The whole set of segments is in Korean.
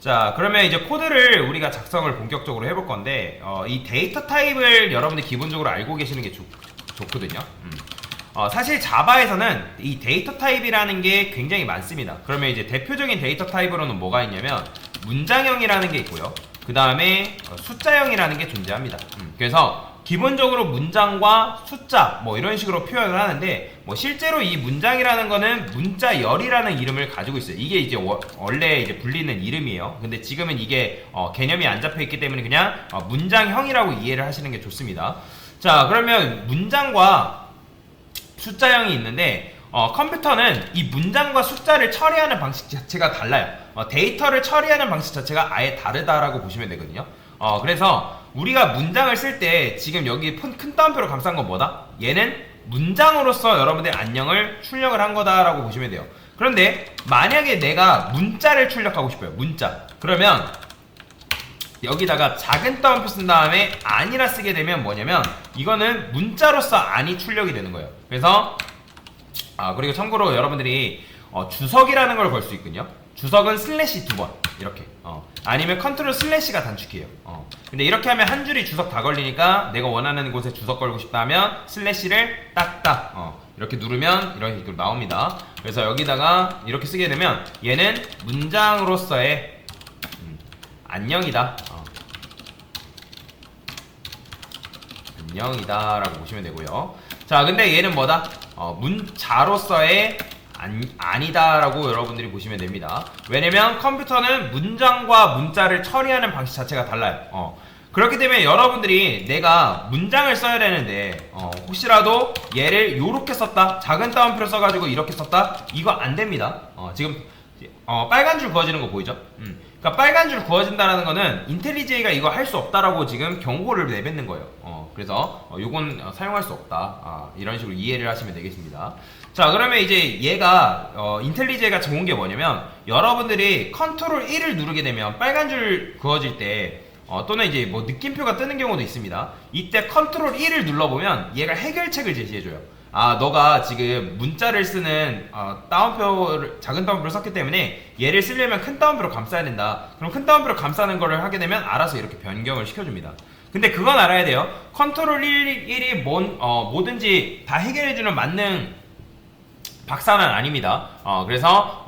자, 그러면 이제 코드를 우리가 작성을 본격적으로 해볼 건데, 이 데이터 타입을 여러분들 기본적으로 알고 계시는 게 좋거든요. 사실 자바에서는 이 데이터 타입이라는 게 굉장히 많습니다. 그러면 이제 대표적인 데이터 타입으로는 뭐가 있냐면, 문장형이라는 게 있고요. 그 다음에 숫자형이라는 게 존재합니다. 그래서 기본적으로 문장과 숫자 뭐 이런 식으로 표현을 하는데, 뭐 실제로 이 문장이라는 거는 문자열이라는 이름을 가지고 있어요. 이게 이제 원래 이제 불리는 이름이에요. 근데 지금은 이게 개념이 안 잡혀 있기 때문에 그냥 문장형이라고 이해를 하시는 게 좋습니다. 자, 그러면 문장과 숫자형이 있는데, 컴퓨터는 이 문장과 숫자를 처리하는 방식 자체가 달라요. 데이터를 처리하는 방식 자체가 아예 다르다라고 보시면 되거든요. 그래서 우리가 문장을 쓸 때 지금 여기 큰 따옴표로 감싼 건 뭐다? 얘는 문장으로서 여러분들 안녕을 출력을 한 거다라고 보시면 돼요. 그런데 만약에 내가 문자를 출력하고 싶어요. 문자. 그러면 여기다가 작은 따옴표 쓴 다음에 아니라 쓰게 되면 뭐냐면, 이거는 문자로서 아니 출력이 되는 거예요. 그래서 그리고 참고로 여러분들이 주석이라는 걸 걸 수 있거든요. 주석은 슬래시 2번 이렇게, 아니면 컨트롤 슬래시가 단축이에요. 근데 이렇게 하면 한 줄이 주석 다 걸리니까 내가 원하는 곳에 주석 걸고 싶다면 슬래시를 딱딱 이렇게 누르면 이런 식으로 나옵니다. 그래서 여기다가 이렇게 쓰게 되면 얘는 문장으로서의 안녕이다, 안녕이다 라고 보시면 되고요. 자, 근데 얘는 뭐다? 문자로서의 아니다 라고 여러분들이 보시면 됩니다. 왜냐면 컴퓨터는 문장과 문자를 처리하는 방식 자체가 달라요. 그렇기 때문에 여러분들이 내가 문장을 써야 되는데 혹시라도 얘를 요렇게 썼다, 작은 따옴표를 써가지고 이렇게 썼다, 이거 안 됩니다. 지금 빨간 줄 그어지는 거 보이죠? 그러니까 빨간 줄 그어진다라는 거는 인텔리제이가 이거 할 수 없다라고 지금 경고를 내뱉는 거예요. 그래서 요건 사용할 수 없다, 이런 식으로 이해를 하시면 되겠습니다. 자, 그러면 이제 얘가 인텔리제이가 좋은 게 뭐냐면, 여러분들이 컨트롤 1을 누르게 되면 빨간 줄 그어질 때 또는 이제 뭐 느낌표가 뜨는 경우도 있습니다. 이때 컨트롤 1을 눌러보면 얘가 해결책을 제시해줘요. 너가 지금 문자를 쓰는 따옴표를, 작은 따옴표를 썼기 때문에 얘를 쓰려면 큰 따옴표로 감싸야 된다. 그럼 큰 따옴표로 감싸는 거를 하게 되면 알아서 이렇게 변경을 시켜줍니다. 근데 그건 알아야 돼요. 컨트롤 1이 뭐든지 다 해결해주는 만능 박사는 아닙니다. 그래서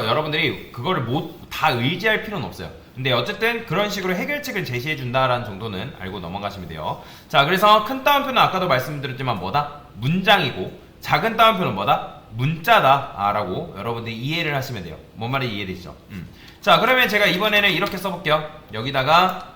여러분들이 그거를 다 의지할 필요는 없어요. 근데 어쨌든 그런 식으로 해결책을 제시해 준다라는 정도는 알고 넘어가시면 돼요. 자, 그래서 큰 따옴표는 아까도 말씀드렸지만 뭐다? 문장이고, 작은 따옴표는 뭐다? 문자다 라고 여러분들이 이해를 하시면 돼요. 뭔 말인지 이해되시죠? 자, 그러면 제가 이번에는 이렇게 써볼게요. 여기다가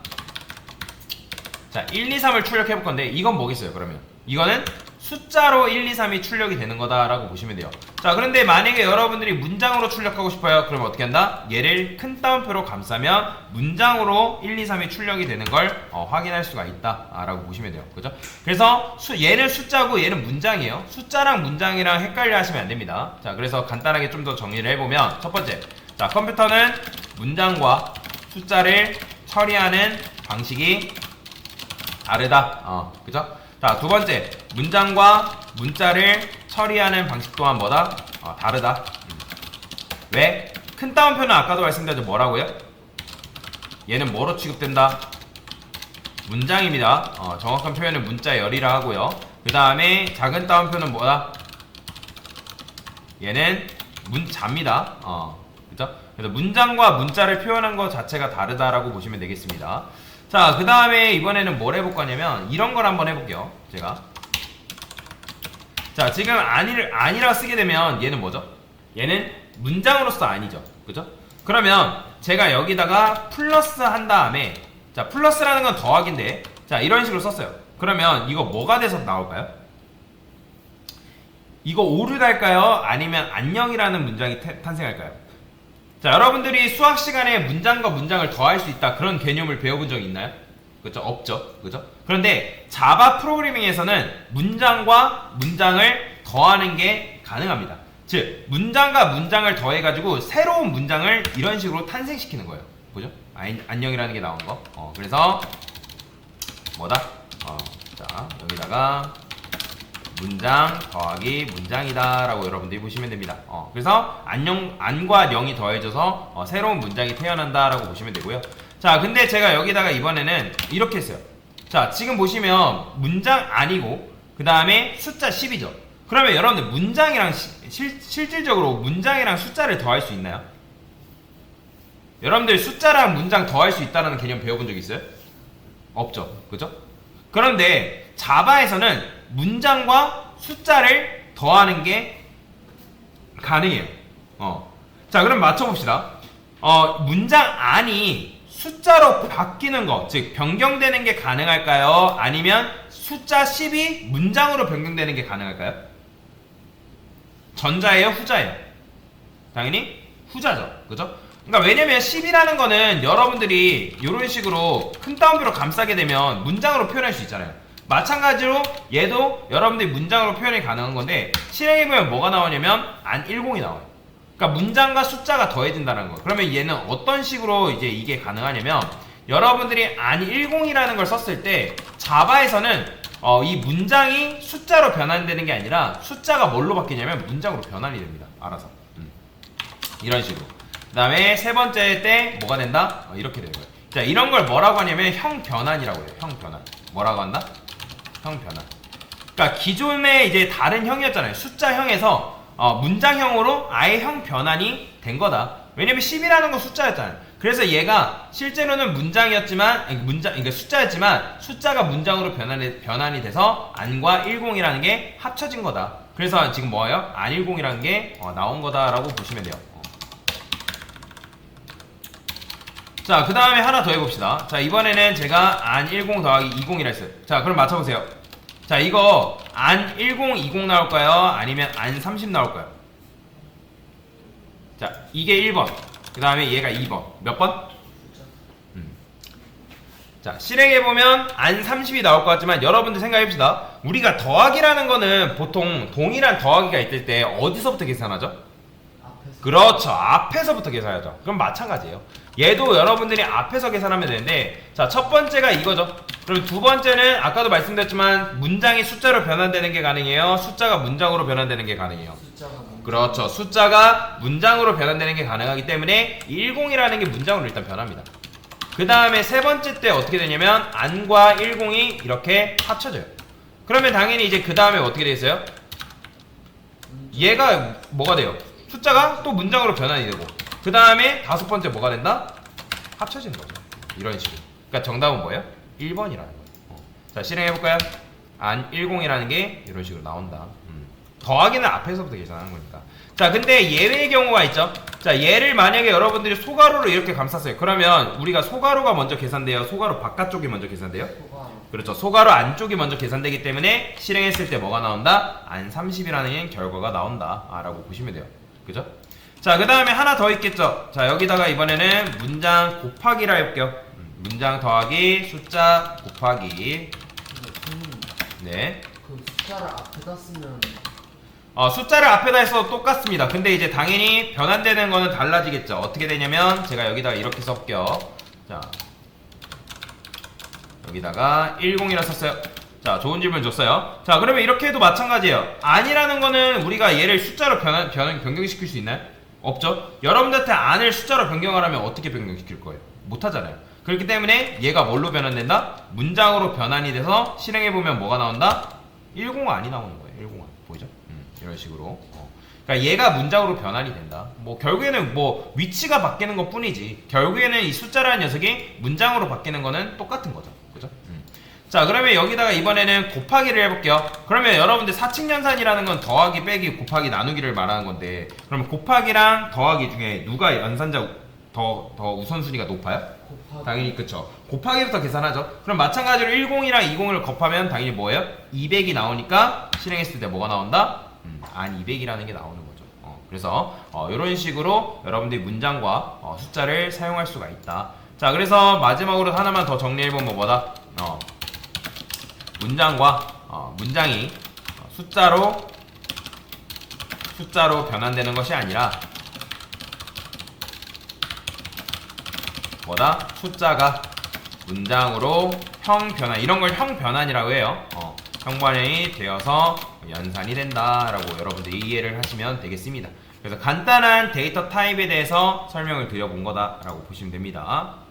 자, 1, 2, 3을 출력해 볼 건데, 이건 뭐겠어요? 그러면 이거는 숫자로 1, 2, 3이 출력이 되는 거다라고 보시면 돼요. 자, 그런데 만약에 여러분들이 문장으로 출력하고 싶어요. 그럼 어떻게 한다? 얘를 큰 따옴표로 감싸면 문장으로 1, 2, 3이 출력이 되는 걸 확인할 수가 있다라고 보시면 돼요. 그죠? 그래서 얘는 숫자고 얘는 문장이에요. 숫자랑 문장이랑 헷갈려 하시면 안 됩니다. 자, 그래서 간단하게 좀 더 정리를 해보면, 첫 번째, 자, 컴퓨터는 문장과 숫자를 처리하는 방식이 다르다. 그죠? 자, 두 번째, 문장과 문자를 처리하는 방식 또한 뭐다? 다르다. 왜? 큰 따옴표는 아까도 말씀드렸죠. 뭐라고요? 얘는 뭐로 취급된다? 문장입니다. 정확한 표현은 문자열이라 하고요. 그 다음에 작은 따옴표는 뭐다? 얘는 문자입니다. 그죠? 그래서 문장과 문자를 표현한 것 자체가 다르다라고 보시면 되겠습니다. 자, 그 다음에 이번에는 뭘 해볼 거냐면 이런 걸 한번 해볼게요. 제가 자, 지금 아니라 쓰게 되면 얘는 뭐죠? 얘는 문장으로서 아니죠. 그죠? 그러면 제가 여기다가 플러스 한 다음에, 자, 플러스라는 건 더하기인데, 자, 이런 식으로 썼어요. 그러면 이거 뭐가 돼서 나올까요? 이거 오류 달까요? 아니면 안녕이라는 문장이 탄생할까요? 자, 여러분들이 수학 시간에 문장과 문장을 더할 수 있다, 그런 개념을 배워본 적 있나요? 그죠? 없죠. 그죠? 그런데 자바 프로그래밍에서는 문장과 문장을 더하는 게 가능합니다. 즉, 문장과 문장을 더해가지고 새로운 문장을 이런 식으로 탄생시키는 거예요. 보죠? 안녕이라는 게 나온 거. 그래서 뭐다? 자, 여기다가 문장 더하기 문장이다 라고 여러분들이 보시면 됩니다. 그래서 안과 0이 더해져서 새로운 문장이 태어난다 라고 보시면 되고요. 자, 근데 제가 여기다가 이번에는 이렇게 했어요. 자, 지금 보시면 문장 아니고 그 다음에 숫자 10이죠. 그러면 여러분들 문장이랑 실질적으로 문장이랑 숫자를 더할 수 있나요? 여러분들 숫자랑 문장 더할 수 있다는 개념 배워본 적 있어요? 없죠. 그죠? 그런데 자바에서는 문장과 숫자를 더하는 게 가능해요. 자, 그럼 맞춰봅시다. 문장 안이 숫자로 바뀌는 거, 즉 변경되는 게 가능할까요? 아니면 숫자 10이 문장으로 변경되는 게 가능할까요? 전자예요? 후자예요? 당연히 후자죠. 그죠? 그러니까 왜냐면 10이라는 거는 여러분들이 이런 식으로 큰 따옴표로 감싸게 되면 문장으로 표현할 수 있잖아요. 마찬가지로 얘도 여러분들이 문장으로 표현이 가능한 건데 실행해보면 뭐가 나오냐면 안10이 나와요. 그러니까 문장과 숫자가 더해진다는 거. 그러면 얘는 어떤 식으로 이제 이게 가능하냐면 여러분들이 안10이라는 걸 썼을 때 자바에서는 이 문장이 숫자로 변환되는 게 아니라 숫자가 뭘로 바뀌냐면 문장으로 변환이 됩니다. 알아서. 이런 식으로. 그 다음에 세 번째 때 뭐가 된다? 이렇게 되는 거예요. 자, 이런 걸 뭐라고 하냐면 형변환이라고 해요. 형변환. 뭐라고 한다? 형변환. 그러니까 기존에 이제 다른 형이었잖아요. 숫자형에서 문장형으로 아예 형변환이 된 거다. 왜냐면 10이라는 건 숫자였잖아요. 그래서 얘가 실제로는 문장이었지만, 그러니까 숫자였지만 숫자가 문장으로 변환이 돼서 안과 10이라는 게 합쳐진 거다. 그래서 지금 뭐예요? 안10이라는 게 나온 거다라고 보시면 돼요. 자, 그 다음에 하나 더 해봅시다. 자, 이번에는 제가 안10 더하기 20이라 했어요. 자, 그럼 맞춰보세요. 자, 이거 안10, 20 나올까요? 아니면 안30 나올까요? 자, 이게 1번. 그 다음에 얘가 2번. 몇 번? 자, 실행해보면 안30이 나올 것 같지만 여러분들 생각해봅시다. 우리가 더하기라는 거는 보통 동일한 더하기가 있을 때 어디서부터 계산하죠? 그렇죠. 앞에서부터 계산하죠. 그럼 마찬가지예요. 얘도 여러분들이 앞에서 계산하면 되는데, 자, 첫 번째가 이거죠. 그럼 두 번째는 아까도 말씀드렸지만 문장이 숫자로 변환되는 게 가능해요? 숫자가 문장으로 변환되는 게 가능해요? 그렇죠. 숫자가 문장으로 변환되는 게 가능하기 때문에 10이라는 게 문장으로 일단 변합니다. 그 다음에 세 번째 때 어떻게 되냐면 안과 10이 이렇게 합쳐져요. 그러면 당연히 이제 그 다음에 어떻게 되겠어요? 얘가 뭐가 돼요? 숫자가 또 문장으로 변환이 되고, 그 다음에 다섯 번째 뭐가 된다? 합쳐지는 거죠. 이런 식으로. 그러니까 정답은 뭐예요? 1번이라는 거예요. 자, 실행해볼까요? 안10이라는 게 이런 식으로 나온다. 더하기는 앞에서부터 계산하는 거니까. 자, 근데 예외의 경우가 있죠. 자, 얘를 만약에 여러분들이 소가로로 이렇게 감쌌어요. 그러면 우리가 소가로가 먼저 계산돼요? 소가로 바깥쪽이 먼저 계산돼요? 그렇죠. 소가로 안쪽이 먼저 계산되기 때문에 실행했을 때 뭐가 나온다? 안30이라는 결과가 나온다 라고 보시면 돼요. 그죠? 자, 그 다음에 하나 더 있겠죠. 자, 여기다가 이번에는 문장 곱하기라 해볼게요. 문장 더하기 숫자 곱하기. 네. 그 숫자를 앞에다 쓰면 숫자를 앞에다 해서 똑같습니다. 근데 이제 당연히 변환되는 거는 달라지겠죠. 어떻게 되냐면 제가 여기다가 이렇게 써볼게요. 자, 여기다가 10이라 썼어요. 자, 좋은 질문 줬어요. 자, 그러면 이렇게 해도 마찬가지예요. 아니라는 거는 우리가 얘를 숫자로 변경시킬 수 있나요? 없죠? 여러분들한테 안을 숫자로 변경하라면 어떻게 변경시킬 거예요? 못하잖아요. 그렇기 때문에 얘가 뭘로 변환된다? 문장으로 변환이 돼서 실행해보면 뭐가 나온다? 10 안이 나오는 거예요. 10 안. 보이죠? 이런 식으로. 그러니까 얘가 문장으로 변환이 된다. 뭐 결국에는 뭐 위치가 바뀌는 것 뿐이지 결국에는 이 숫자라는 녀석이 문장으로 바뀌는 거는 똑같은 거죠. 그죠? 자, 그러면 여기다가 이번에는 곱하기를 해볼게요. 그러면 여러분들 사칙연산이라는 건 더하기 빼기 곱하기 나누기를 말하는 건데, 그러면 곱하기랑 더하기 중에 누가 연산자 더 우선순위가 높아요? 곱하기. 당연히 그쵸. 곱하기부터 계산하죠. 그럼 마찬가지로 10이랑 20을 곱하면 당연히 뭐예요? 200이 나오니까 실행했을 때 뭐가 나온다? 안 200이라는 게 나오는 거죠. 그래서 이런 식으로 여러분들이 문장과 숫자를 사용할 수가 있다. 자, 그래서 마지막으로 하나만 더 정리해보면 뭐다? 문장과 문장이 숫자로 변환되는 것이 아니라 뭐다? 숫자가 문장으로 형 변환, 이런 걸 형 변환이라고 해요. 형 변환이 되어서 연산이 된다라고 여러분들이 이해를 하시면 되겠습니다. 그래서 간단한 데이터 타입에 대해서 설명을 드려본 거다라고 보시면 됩니다.